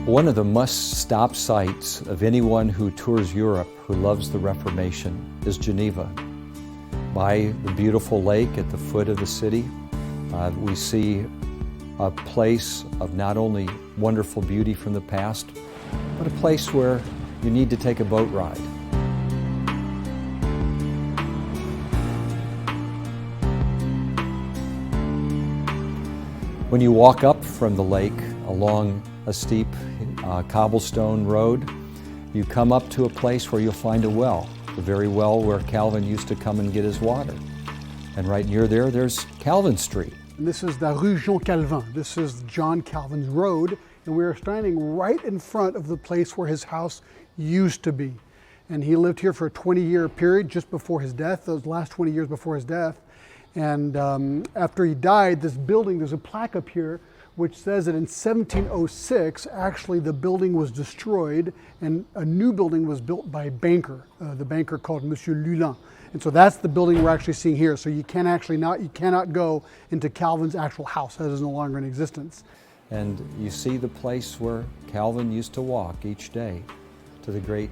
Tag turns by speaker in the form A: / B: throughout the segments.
A: One of the must-stop sites of anyone who tours Europe who loves the Reformation is Geneva. By the beautiful lake at the foot of the city, we see a place of not only wonderful beauty from the past, but a place where you need to take a boat ride. When you walk up from the lake along a steep cobblestone road, you come up to a place where you'll find a well, the very well where Calvin used to come and get his water. And right near there, there's Calvin Street.
B: And this is the Rue Jean Calvin. This is John Calvin's road, and we are standing right in front of the place where his house used to be. And he lived here for a 20-year period just before his death, those last 20 years before his death. And after he died, this building, there's a plaque up here which says that in 1706, actually the building was destroyed and a new building was built by a banker, the banker called Monsieur Lulin. And so that's the building we're actually seeing here. So you cannot go into Calvin's actual house. That is no longer in existence.
A: And you see the place where Calvin used to walk each day to the great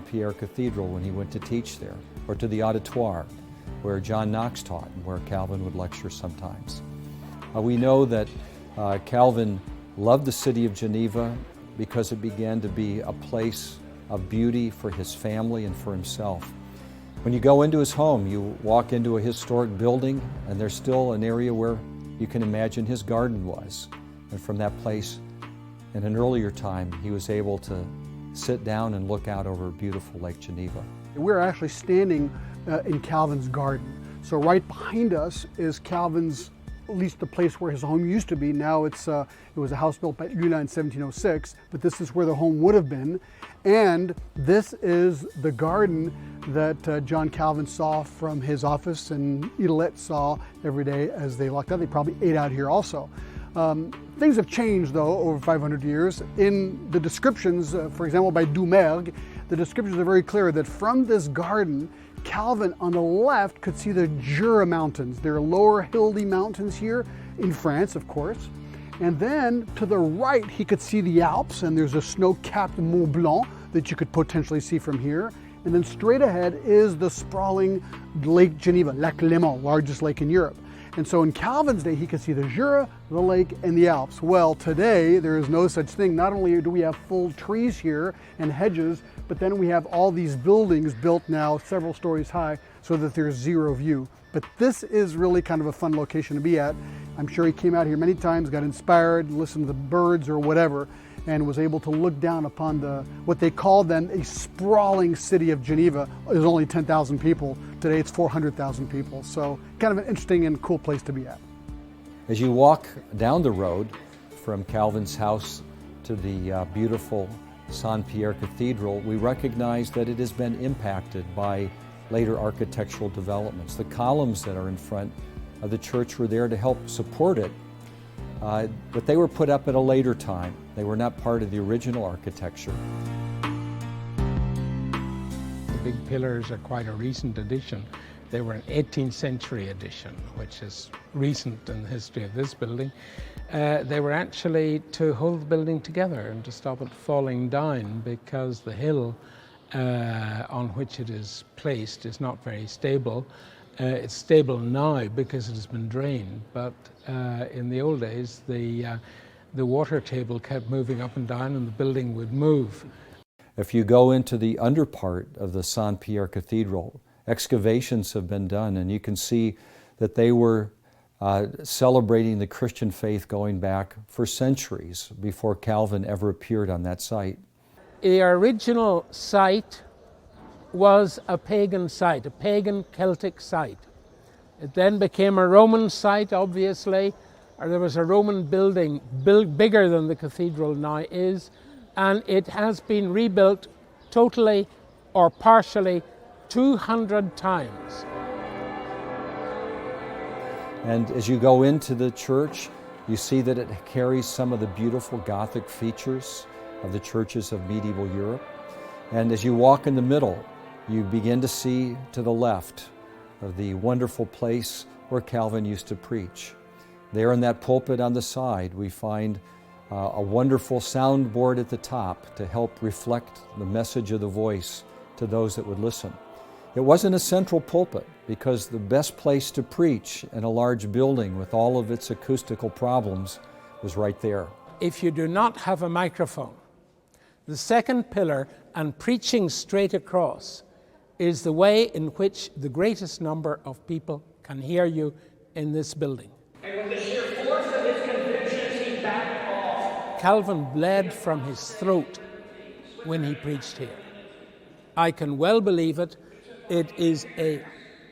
A: Pierre Cathedral when he went to teach there, or to the auditoire where John Knox taught and where Calvin would lecture sometimes. We know that Calvin loved the city of Geneva because it began to be a place of beauty for his family and for himself. When you go into his home, you walk into a historic building and there's still an area where you can imagine his garden was. And from that place, in an earlier time, he was able to sit down and look out over beautiful Lake Geneva.
B: We're actually standing in Calvin's garden. So right behind us is Calvin's, at least the place where his home used to be. Now it was a house built by Lulin in 1706, but this is where the home would have been. And this is the garden that John Calvin saw from his office and Idelette saw every day as they walked out. They probably ate out here also. Things have changed though over 500 years. In the descriptions, for example by Doumergue, the descriptions are very clear that from this garden, Calvin on the left could see the Jura Mountains. There are lower hilly mountains here in France, of course. And then to the right, he could see the Alps, and there's a snow-capped Mont Blanc that you could potentially see from here. And then straight ahead is the sprawling Lake Geneva, Lac Léman, largest lake in Europe. And so in Calvin's day, he could see the Jura, the lake, and the Alps. Well, today, there is no such thing. Not only do we have full trees here and hedges, but then we have all these buildings built now several stories high so that there's zero view. But this is really kind of a fun location to be at. I'm sure he came out here many times, got inspired, listened to the birds or whatever, and was able to look down upon what they called then a sprawling city of Geneva. It was only 10,000 people. Today it's 400,000 people. So kind of an interesting and cool place to be at.
A: As you walk down the road from Calvin's house to the beautiful Pierre Cathedral, we recognize that it has been impacted by later architectural developments. The columns that are in front of the church were there to help support it, but they were put up at a later time. They were not part of the original architecture.
C: The big pillars are quite a recent addition. They were an 18th century addition, which is recent in the history of this building. They were actually to hold the building together and to stop it falling down because the hill on which it is placed is not very stable. It's stable now because it has been drained, but in the old days the water table kept moving up and down and the building would move.
A: If you go into the under part of the Pierre Cathedral, excavations have been done and you can see that they were celebrating the Christian faith going back for centuries before Calvin ever appeared on that site.
C: The original site was a pagan site, a pagan Celtic site. It then became a Roman site, obviously, or there was a Roman building built bigger than the cathedral now is, and it has been rebuilt totally or partially 200 times.
A: And as you go into the church, you see that it carries some of the beautiful Gothic features of the churches of medieval Europe. And as you walk in the middle, you begin to see to the left of the wonderful place where Calvin used to preach. There in that pulpit on the side, we find a wonderful soundboard at the top to help reflect the message of the voice to those that would listen. It wasn't a central pulpit because the best place to preach in a large building with all of its acoustical problems was right there.
C: If you do not have a microphone, the second pillar and preaching straight across is the way in which the greatest number of people can hear you in this building.
D: And with the sheer force of his convictions, he backed off.
C: Calvin bled from his throat when he preached here. I can well believe it. It is a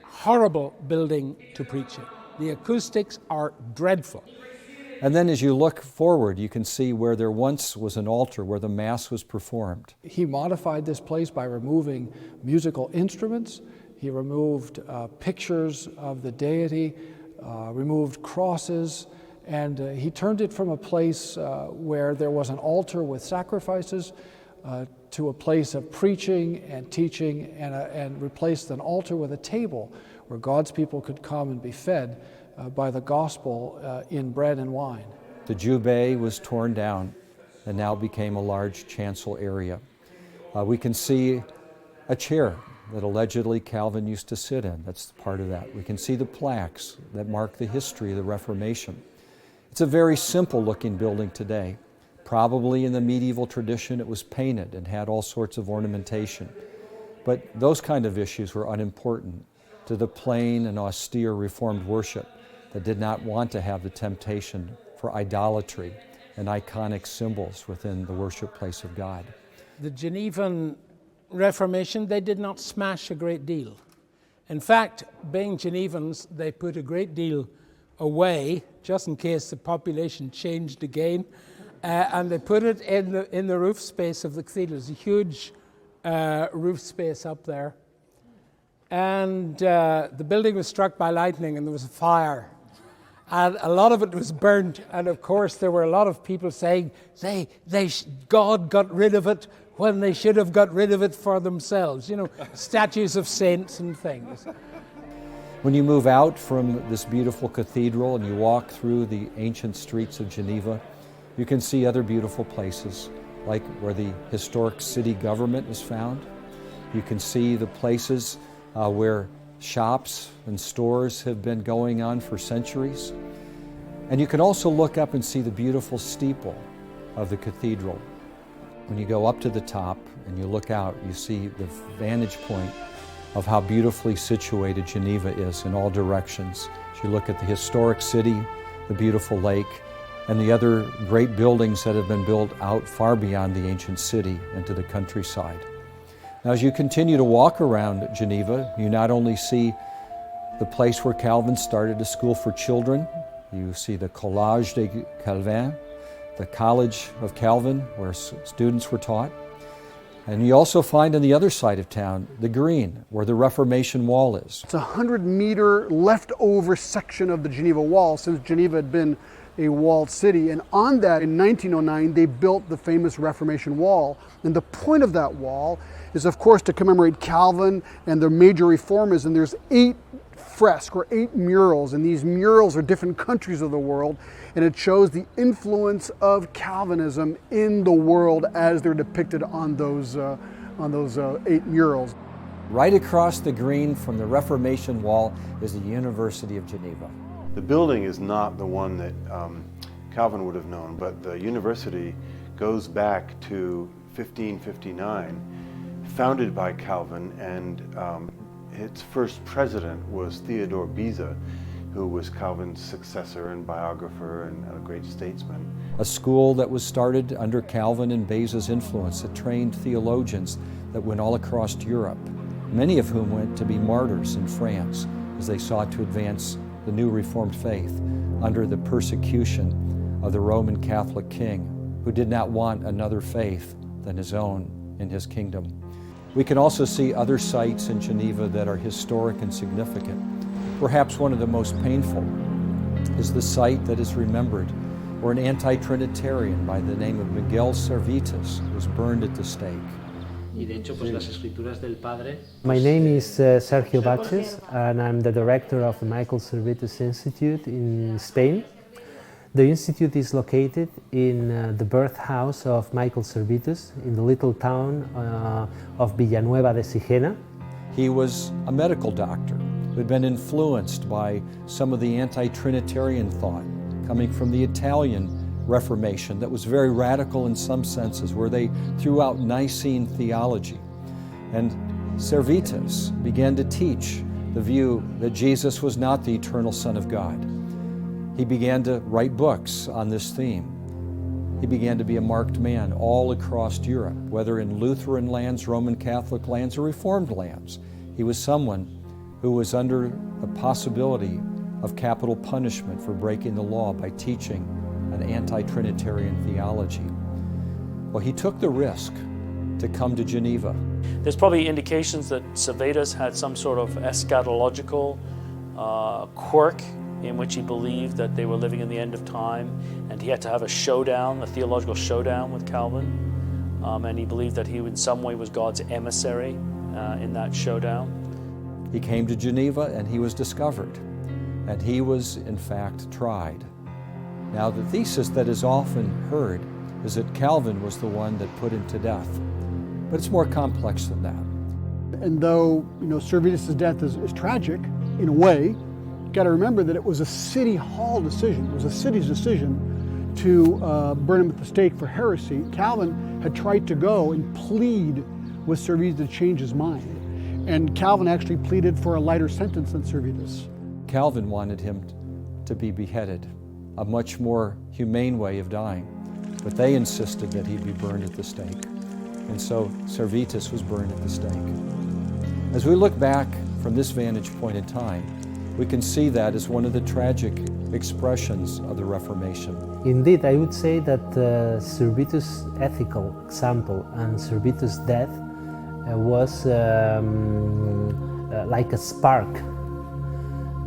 C: horrible building to preach in. The acoustics are dreadful.
A: And then as you look forward, you can see where there once was an altar where the Mass was performed.
E: He modified this place by removing musical instruments. He removed pictures of the deity, removed crosses, and he turned it from a place where there was an altar with sacrifices to a place of preaching and teaching, and replaced an altar with a table where God's people could come and be fed by the gospel in bread and wine.
A: The Jubei was torn down and now became a large chancel area. We can see a chair that allegedly Calvin used to sit in. That's part of that. We can see the plaques that mark the history of the Reformation. It's a very simple looking building today. Probably in the medieval tradition it was painted and had all sorts of ornamentation. But those kind of issues were unimportant to the plain and austere Reformed worship that did not want to have the temptation for idolatry and iconic symbols within the worship place of God.
C: The Genevan Reformation, they did not smash a great deal. In fact, being Genevans, they put a great deal away just in case the population changed again. And they put it in the roof space of the cathedral. There's a huge roof space up there. And the building was struck by lightning and there was a fire. And a lot of it was burnt. And of course, there were a lot of people saying God got rid of it when they should have got rid of it for themselves. You know, statues of saints and things.
A: When you move out from this beautiful cathedral and you walk through the ancient streets of Geneva, you can see other beautiful places, like where the historic city government is found. You can see the places where shops and stores have been going on for centuries. And you can also look up and see the beautiful steeple of the cathedral. When you go up to the top and you look out, you see the vantage point of how beautifully situated Geneva is in all directions. As you look at the historic city, the beautiful lake, and the other great buildings that have been built out far beyond the ancient city into the countryside. Now, as you continue to walk around Geneva, you not only see the place where Calvin started a school for children, you see the Collège de Calvin, the College of Calvin, where students were taught. And you also find on the other side of town, the Green, where the Reformation Wall is.
B: It's a 100-meter leftover section of the Geneva Wall, since Geneva had been a walled city. And on that, in 1909, they built the famous Reformation Wall. And the point of that wall is, of course, to commemorate Calvin and the major reformers. And there's 8 fresques or 8 murals, and these murals are different countries of the world, and it shows the influence of Calvinism in the world as they're depicted on those 8 murals.
A: Right across the Green from the Reformation Wall is the University of Geneva.
F: The building is not the one that Calvin would have known, but the university goes back to 1559, founded by Calvin, and its first president was Theodore Beza, who was Calvin's successor and biographer and a great statesman.
A: A school that was started under Calvin and Beza's influence that trained theologians that went all across Europe, many of whom went to be martyrs in France as they sought to advance the new Reformed faith under the persecution of the Roman Catholic king, who did not want another faith than his own in his kingdom. We can also see other sites in Geneva that are historic and significant. Perhaps one of the most painful is the site that is remembered where an anti-Trinitarian by the name of Miguel Cervetis was burned at the stake.
G: My name is Sergio Baches, and I'm the director of the Michael Cervetis Institute in Spain. The institute is located in the birthhouse of Michael Cervetis in the little town of Villanueva de Sigena.
A: He was a medical doctor who had been influenced by some of the anti-Trinitarian thought coming from the Italian Reformation that was very radical in some senses, where they threw out Nicene theology. And Cervetis began to teach the view that Jesus was not the eternal Son of God. He began to write books on this theme. He began to be a marked man all across Europe, whether in Lutheran lands, Roman Catholic lands, or Reformed lands. He was someone who was under the possibility of capital punishment for breaking the law by teaching an anti-Trinitarian theology. Well, he took the risk to come to Geneva.
H: There's probably indications that Cervetis had some sort of eschatological quirk in which he believed that they were living in the end of time, and he had to have a showdown, a theological showdown with Calvin, and he believed that he in some way was God's emissary in that showdown.
A: He came to Geneva and he was discovered, and he was in fact tried. Now, the thesis that is often heard is that Calvin was the one that put him to death, but it's more complex than that.
B: And though, Cervetis' death is tragic in a way, you've got to remember that it was a city hall decision. It was a city's decision to burn him at the stake for heresy. Calvin had tried to go and plead with Cervetis to change his mind. And Calvin actually pleaded for a lighter sentence than Cervetis.
A: Calvin wanted him to be beheaded, a much more humane way of dying, but they insisted that he be burned at the stake. And so Cervetis was burned at the stake. As we look back from this vantage point in time, we can see that as one of the tragic expressions of the Reformation.
G: Indeed, I would say that Cervetis' ethical example and Cervetis' death was like a spark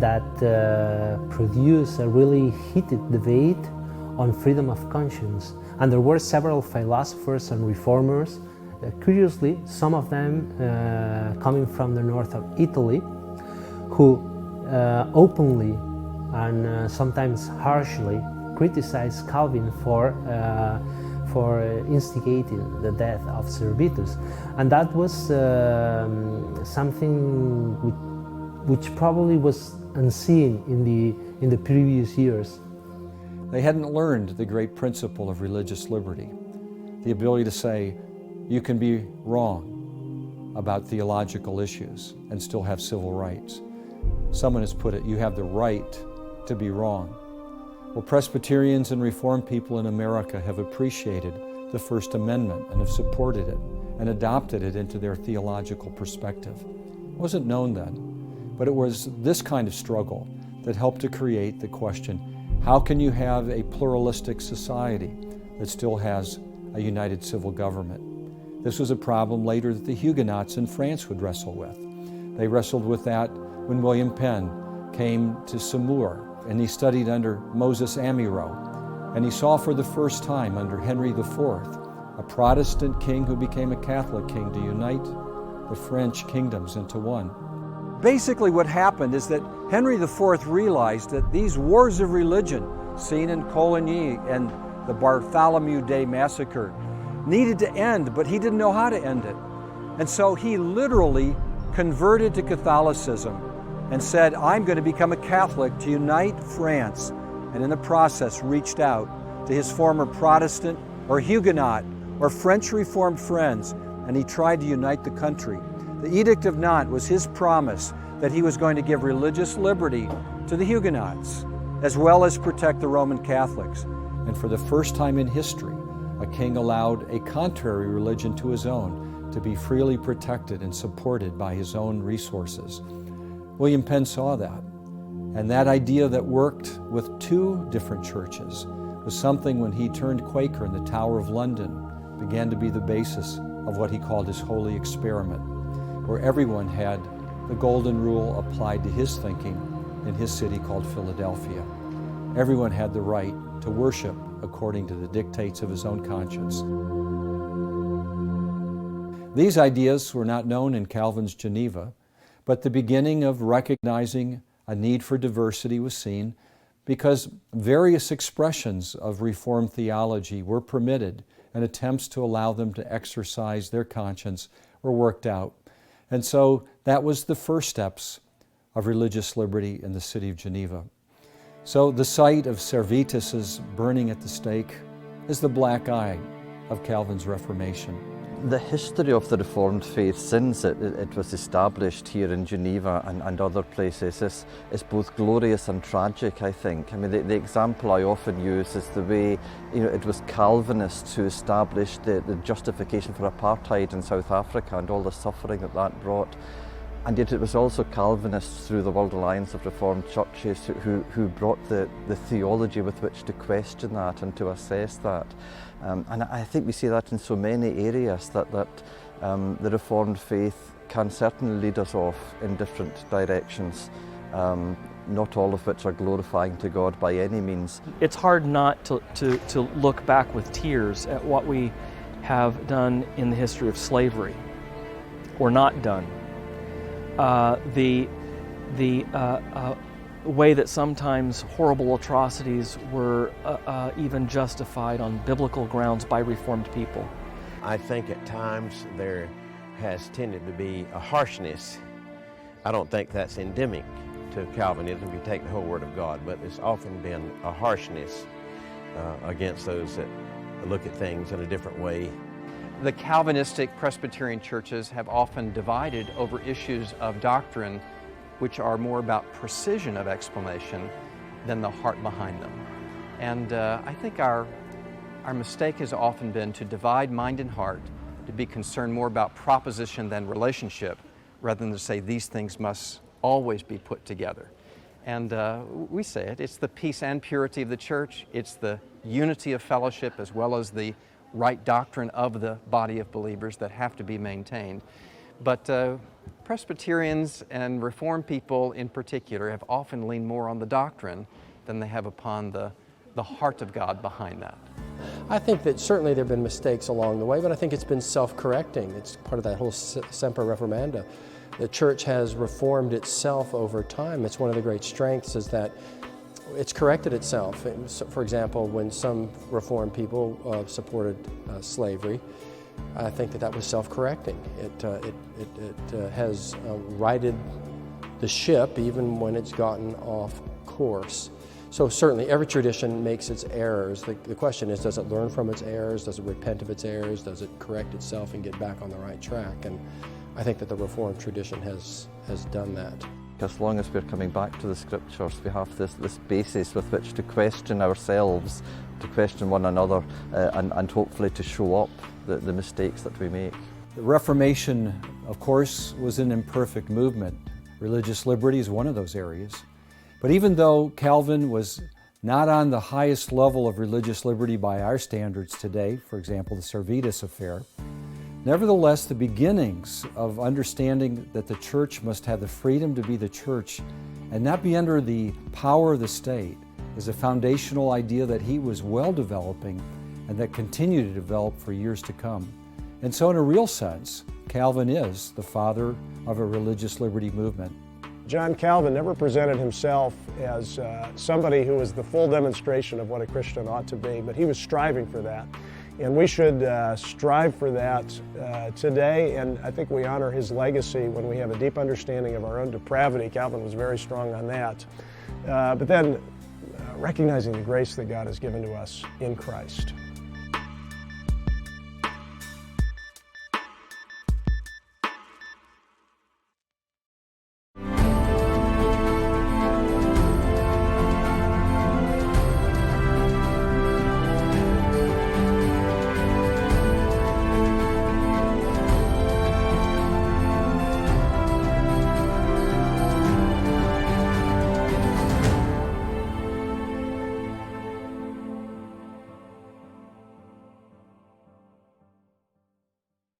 G: that produced a really heated debate on freedom of conscience. And there were several philosophers and reformers, curiously, some of them coming from the north of Italy, who openly and sometimes harshly criticized Calvin for instigating the death of Cervetis. And that was something which probably was unseen in the previous years.
A: They hadn't learned the great principle of religious liberty, the ability to say, you can be wrong about theological issues and still have civil rights. Someone has put it, you have the right to be wrong. Well, Presbyterians and Reformed people in America have appreciated the First Amendment and have supported it and adopted it into their theological perspective. It wasn't known then, but it was this kind of struggle that helped to create the question, how can you have a pluralistic society that still has a united civil government? This was a problem later that the Huguenots in France would wrestle with. They wrestled with that when William Penn came to Saumur and he studied under Moses Amirault, and he saw for the first time under Henry IV, a Protestant king who became a Catholic king, to unite the French kingdoms into one. Basically what happened is that Henry IV realized that these wars of religion seen in Coligny and the Bartholomew Day Massacre needed to end, but he didn't know how to end it. And so he literally converted to Catholicism and said, I'm going to become a Catholic to unite France, and in the process reached out to his former Protestant or Huguenot or French Reformed friends, and he tried to unite the country. The Edict of Nantes was his promise that he was going to give religious liberty to the Huguenots, as well as protect the Roman Catholics. And for the first time in history, a king allowed a contrary religion to his own to be freely protected and supported by his own resources. William Penn saw that, and that idea that worked with two different churches was something when he turned Quaker in the Tower of London began to be the basis of what he called his holy experiment, where everyone had the golden rule applied to his thinking in his city called Philadelphia. Everyone had the right to worship according to the dictates of his own conscience. These ideas were not known in Calvin's Geneva, but the beginning of recognizing a need for diversity was seen because various expressions of Reformed theology were permitted and attempts to allow them to exercise their conscience were worked out. And so that was the first steps of religious liberty in the city of Geneva. So the site of Cervetis' burning at the stake is the black eye of Calvin's Reformation.
I: The history of the Reformed faith since it was established here in Geneva and other places is both glorious and tragic, I think. I mean, the example I often use is the way, it was Calvinists who established the justification for apartheid in South Africa and all the suffering that brought. And yet it was also Calvinists through the World Alliance of Reformed Churches who brought the theology with which to question that and to assess that. And I think we see that in so many areas that the Reformed faith can certainly lead us off in different directions, not all of which are glorifying to God by any means.
J: It's hard not to look back with tears at what we have done in the history of slavery, or not done. The way that sometimes horrible atrocities were even justified on biblical grounds by Reformed people.
K: I think at times there has tended to be a harshness. I don't think that's endemic to Calvinism if you take the whole Word of God, but it's often been a harshness against those that look at things in a different way.
L: The Calvinistic Presbyterian churches have often divided over issues of doctrine which are more about precision of explanation than the heart behind them. And I think our mistake has often been to divide mind and heart, to be concerned more about proposition than relationship, rather than to say these things must always be put together. And we say it, it's the peace and purity of the church, it's the unity of fellowship as well as the right doctrine of the body of believers that have to be maintained. But Presbyterians and Reformed people in particular have often leaned more on the doctrine than they have upon the heart of God behind that.
M: I think that certainly there have been mistakes along the way, but I think it's been self-correcting. It's part of that whole Semper Reformanda. The church has reformed itself over time. It's one of the great strengths is that it's corrected itself. For example, when some Reformed people supported slavery, I think that was self-correcting. It has righted the ship even when it's gotten off course. So certainly every tradition makes its errors. The question is, does it learn from its errors? Does it repent of its errors? Does it correct itself and get back on the right track? And I think that the Reformed tradition has done that.
I: As long as we're coming back to the Scriptures, we have this basis with which to question ourselves, to question one another, and hopefully to show up the mistakes that we make.
A: The Reformation, of course, was an imperfect movement. Religious liberty is one of those areas. But even though Calvin was not on the highest level of religious liberty by our standards today, for example, the Cervetis affair, nevertheless, the beginnings of understanding that the church must have the freedom to be the church and not be under the power of the state is a foundational idea that he was well developing and that continued to develop for years to come. And so in a real sense, Calvin is the father of a religious liberty movement.
N: John Calvin never presented himself as somebody who was the full demonstration of what a Christian ought to be, but he was striving for that. And we should strive for that today, and I think we honor his legacy when we have a deep understanding of our own depravity. Calvin was very strong on that. But then recognizing the grace that God has given to us in Christ.